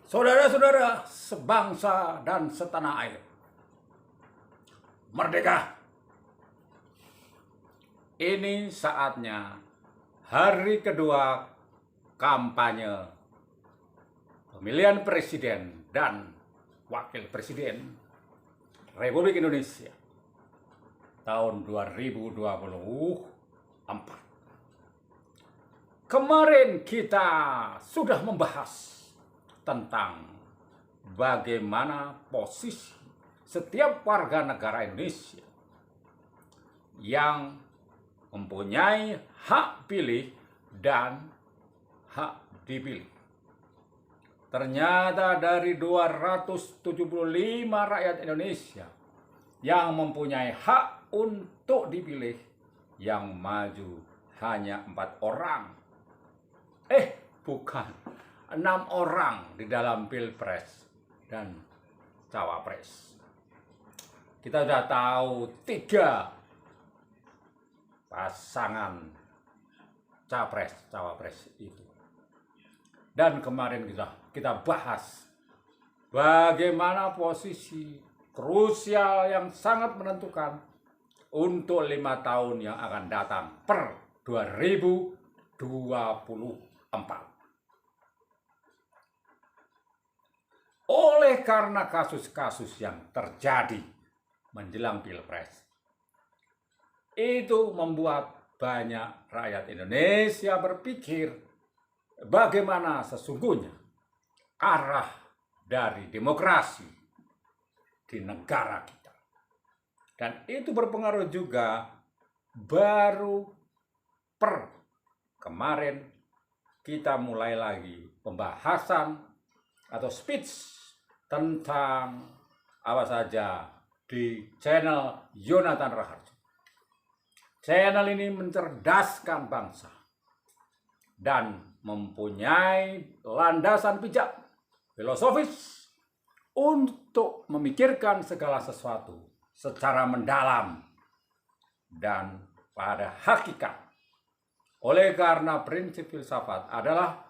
Saudara-saudara sebangsa dan setanah air, merdeka! Ini saatnya hari kedua kampanye pemilihan presiden dan wakil presiden Republik Indonesia tahun 2024. Kemarin kita sudah membahas tentang bagaimana posisi setiap warga negara Indonesia yang mempunyai hak pilih dan hak dipilih. Ternyata dari 275 rakyat Indonesia yang mempunyai hak untuk dipilih, yang maju hanya 4 orang. Bukan, 6 orang di dalam pilpres dan cawapres. Kita sudah tahu 3 pasangan capres-cawapres itu. Dan kemarin kita bahas bagaimana posisi krusial yang sangat menentukan untuk 5 tahun yang akan datang per 2024. Oleh karena kasus-kasus yang terjadi menjelang pilpres, itu membuat banyak rakyat Indonesia berpikir bagaimana sesungguhnya arah dari demokrasi di negara kita. Dan itu berpengaruh juga baru per kemarin kita mulai lagi pembahasan atau speech tentang apa saja di channel Yonatan Raharjo. Channel ini mencerdaskan bangsa dan mempunyai landasan bijak filosofis untuk memikirkan segala sesuatu secara mendalam dan pada hakikat. Oleh karena prinsip filsafat adalah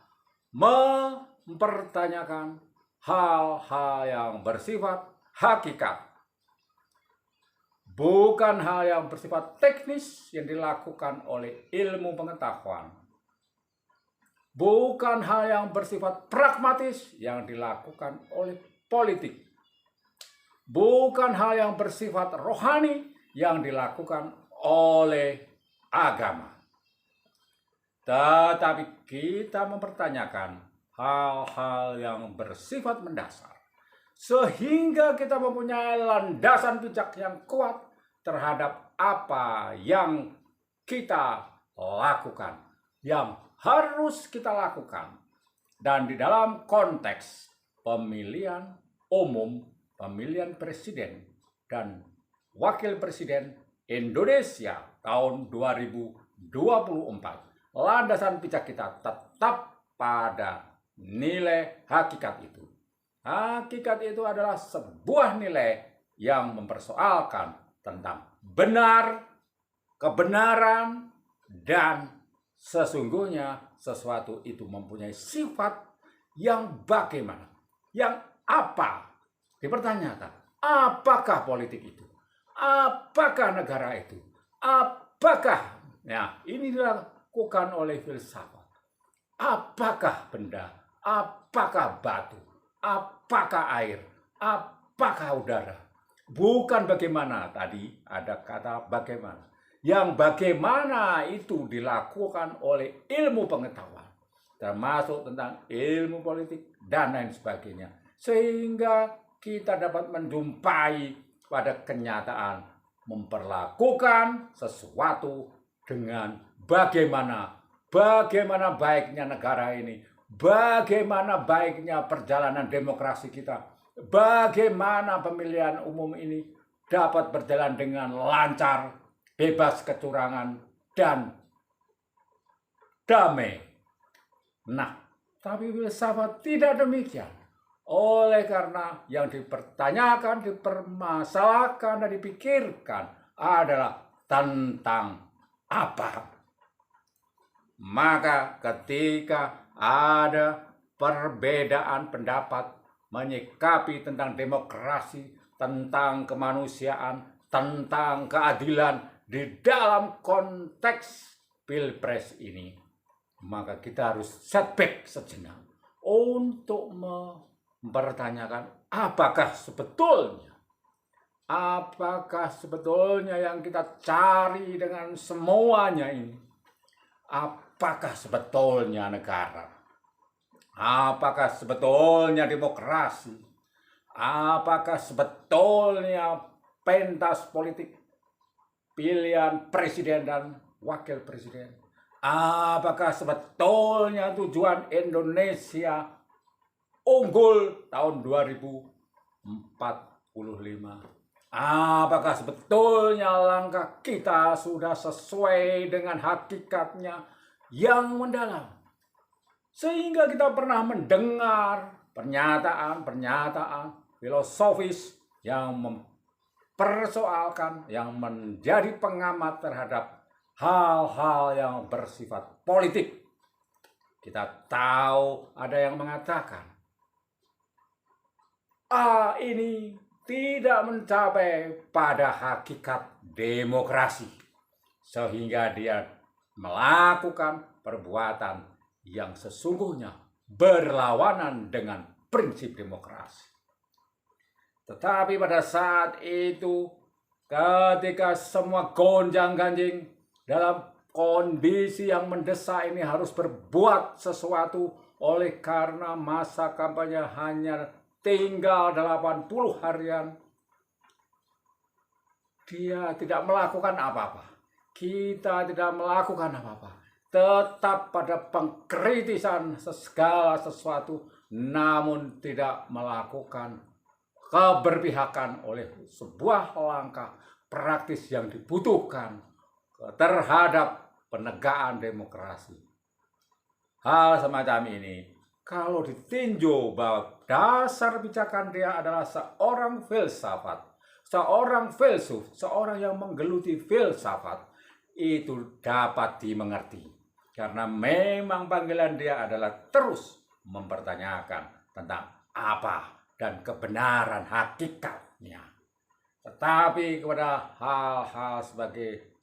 mempertanyakan hal-hal yang bersifat hakikat, bukan hal yang bersifat teknis yang dilakukan oleh ilmu pengetahuan, bukan hal yang bersifat pragmatis yang dilakukan oleh politik, bukan hal yang bersifat rohani yang dilakukan oleh agama. Tetapi kita mempertanyakan hal-hal yang bersifat mendasar, sehingga kita mempunyai landasan bijak yang kuat terhadap apa yang kita lakukan, yang harus kita lakukan. Dan di dalam konteks pemilihan umum, pemilihan presiden dan wakil presiden Indonesia tahun 2024, landasan bijak kita tetap pada nilai hakikat itu. Hakikat itu adalah sebuah nilai yang mempersoalkan tentang benar, kebenaran, dan sesungguhnya sesuatu itu mempunyai sifat yang bagaimana, yang apa. Dipertanyakan, apakah politik itu? Apakah negara itu? Apakah? Ini dilakukan oleh filsafat. Apakah benda? Apakah batu? Apakah air? Apakah udara? Bukan bagaimana, tadi ada kata bagaimana. Yang bagaimana itu dilakukan oleh ilmu pengetahuan, termasuk tentang ilmu politik dan lain sebagainya. Sehingga kita dapat menjumpai pada kenyataan memperlakukan sesuatu dengan bagaimana baiknya negara ini, bagaimana baiknya perjalanan demokrasi kita, bagaimana pemilihan umum ini dapat berjalan dengan lancar, bebas kecurangan, dan damai. Tapi filsafat tidak demikian. Oleh karena yang dipertanyakan, dipermasalahkan, dan dipikirkan adalah tentang apa. Maka ketika ada perbedaan pendapat, menyikapi tentang demokrasi, tentang kemanusiaan, tentang keadilan di dalam konteks Pilpres ini, maka kita harus setback sejenak untuk mempertanyakan apakah sebetulnya yang kita cari dengan semuanya ini, apakah sebetulnya negara, apakah sebetulnya demokrasi, apakah sebetulnya pentas politik pilihan presiden dan wakil presiden, apakah sebetulnya tujuan Indonesia unggul tahun 2045, apakah sebetulnya langkah kita sudah sesuai dengan hakikatnya yang mendalam, sehingga kita pernah mendengar pernyataan filosofis yang mempersoalkan, yang menjadi pengamat terhadap hal-hal yang bersifat politik. Kita tahu ada yang mengatakan, ini tidak mencapai pada hakikat demokrasi, sehingga dia melakukan perbuatan yang sesungguhnya berlawanan dengan prinsip demokrasi. Tetapi pada saat itu, ketika semua gonjang-ganjing dalam kondisi yang mendesak ini harus berbuat sesuatu, oleh karena masa kampanye hanya tinggal 80 harian, dia tidak melakukan apa-apa. Kita tidak melakukan apa-apa. Tetap pada pengkritisan segala sesuatu, namun tidak melakukan keberpihakan oleh sebuah langkah praktis yang dibutuhkan terhadap penegakan demokrasi. Hal semacam ini, kalau ditinjau bahwa dasar pijakan dia adalah seorang filsafat, seorang filsuf, seorang yang menggeluti filsafat, itu dapat dimengerti. Karena memang panggilan dia adalah terus mempertanyakan tentang apa dan kebenaran hakikatnya. Tetapi kepada hal-hal sebagai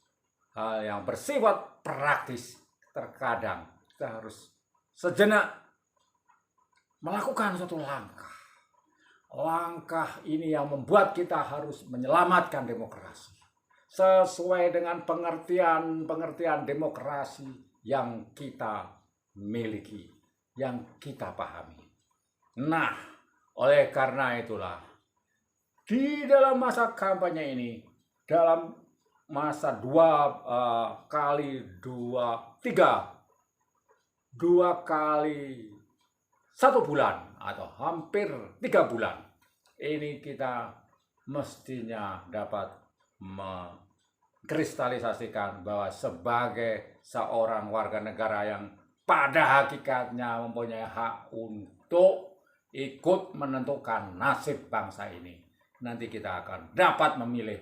hal yang bersifat praktis, terkadang kita harus sejenak melakukan suatu langkah. Langkah ini yang membuat kita harus menyelamatkan demokrasi sesuai dengan pengertian demokrasi yang kita miliki, yang kita pahami. Nah, oleh karena itulah, di dalam masa kampanye ini, dalam masa 2 kali 1 bulan atau hampir 3 bulan, ini kita mestinya dapat mengkristalisasikan bahwa sebagai seorang warga negara yang pada hakikatnya mempunyai hak untuk ikut menentukan nasib bangsa ini, nanti kita akan dapat memilih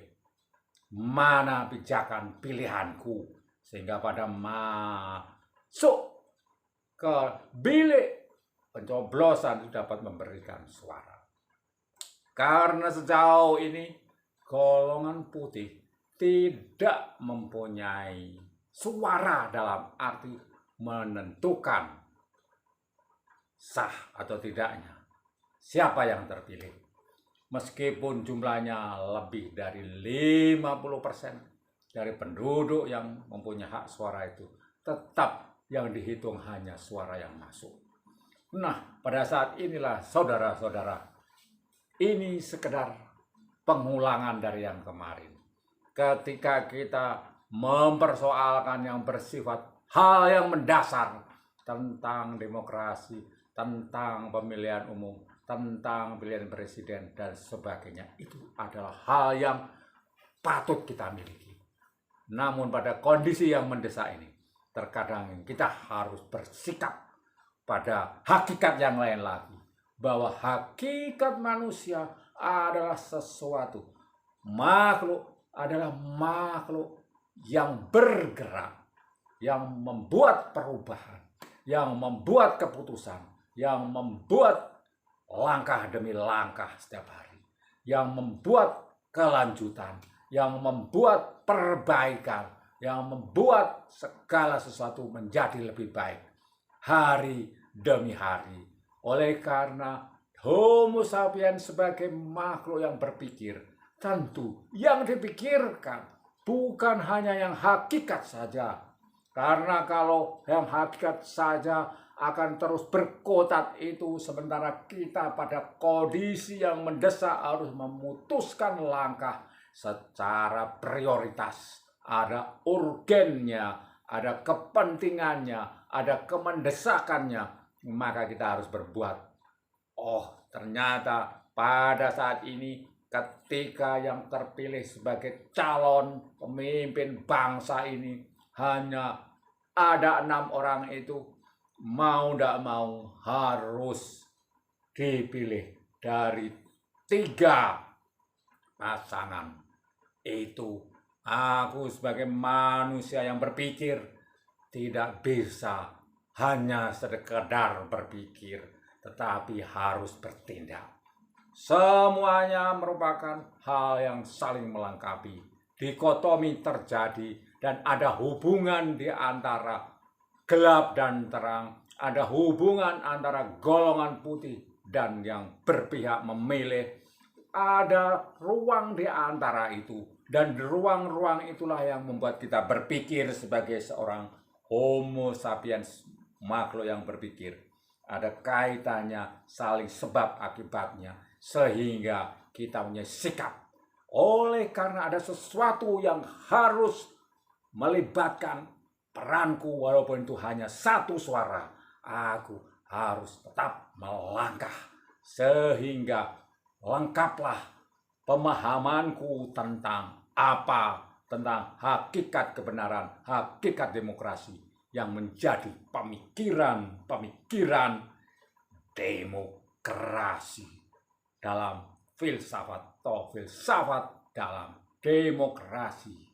mana pijakan pilihanku, sehingga pada masuk ke bilik pencoblosan dapat memberikan suara. Karena sejauh ini golongan putih tidak mempunyai suara dalam arti menentukan sah atau tidaknya siapa yang terpilih. Meskipun jumlahnya lebih dari 50% dari penduduk yang mempunyai hak suara itu, tetap yang dihitung hanya suara yang masuk. Nah, pada saat inilah saudara-saudara, ini sekedar pengulangan dari yang kemarin. Ketika kita mempersoalkan yang bersifat hal yang mendasar tentang demokrasi, tentang pemilihan umum, tentang pilihan presiden dan sebagainya, itu adalah hal yang patut kita miliki. Namun pada kondisi yang mendesak ini, terkadang kita harus bersikap pada hakikat yang lain lagi, bahwa hakikat manusia adalah sesuatu adalah makhluk yang bergerak, yang membuat perubahan, yang membuat keputusan, yang membuat langkah demi langkah setiap hari, yang membuat kelanjutan, yang membuat perbaikan, yang membuat segala sesuatu menjadi lebih baik hari demi hari. Oleh karena Homo sapiens sebagai makhluk yang berpikir, tentu yang dipikirkan bukan hanya yang hakikat saja. Karena kalau yang hakikat saja akan terus berkutat itu, sementara kita pada kondisi yang mendesak harus memutuskan langkah secara prioritas. Ada urgennya, ada kepentingannya, ada kemendesakannya, maka kita harus berbuat. Oh, ternyata pada saat ini ketika yang terpilih sebagai calon pemimpin bangsa ini hanya ada 6 orang itu, mau tidak mau harus dipilih dari 3 pasangan itu. Aku sebagai manusia yang berpikir tidak bisa hanya sekedar berpikir, tetapi harus bertindak. Semuanya merupakan hal yang saling melengkapi. Dikotomi terjadi dan ada hubungan di antara gelap dan terang, ada hubungan antara golongan putih dan yang berpihak memilih. Ada ruang di antara itu, dan ruang-ruang itulah yang membuat kita berpikir sebagai seorang Homo sapiens, makhluk yang berpikir. Ada kaitannya saling sebab akibatnya, sehingga kita punya sikap. Oleh karena ada sesuatu yang harus melibatkan peranku, walaupun itu hanya 1 suara, aku harus tetap melangkah sehingga lengkaplah pemahamanku tentang tentang hakikat kebenaran, hakikat demokrasi yang menjadi pemikiran demokrasi dalam filsafat dalam demokrasi.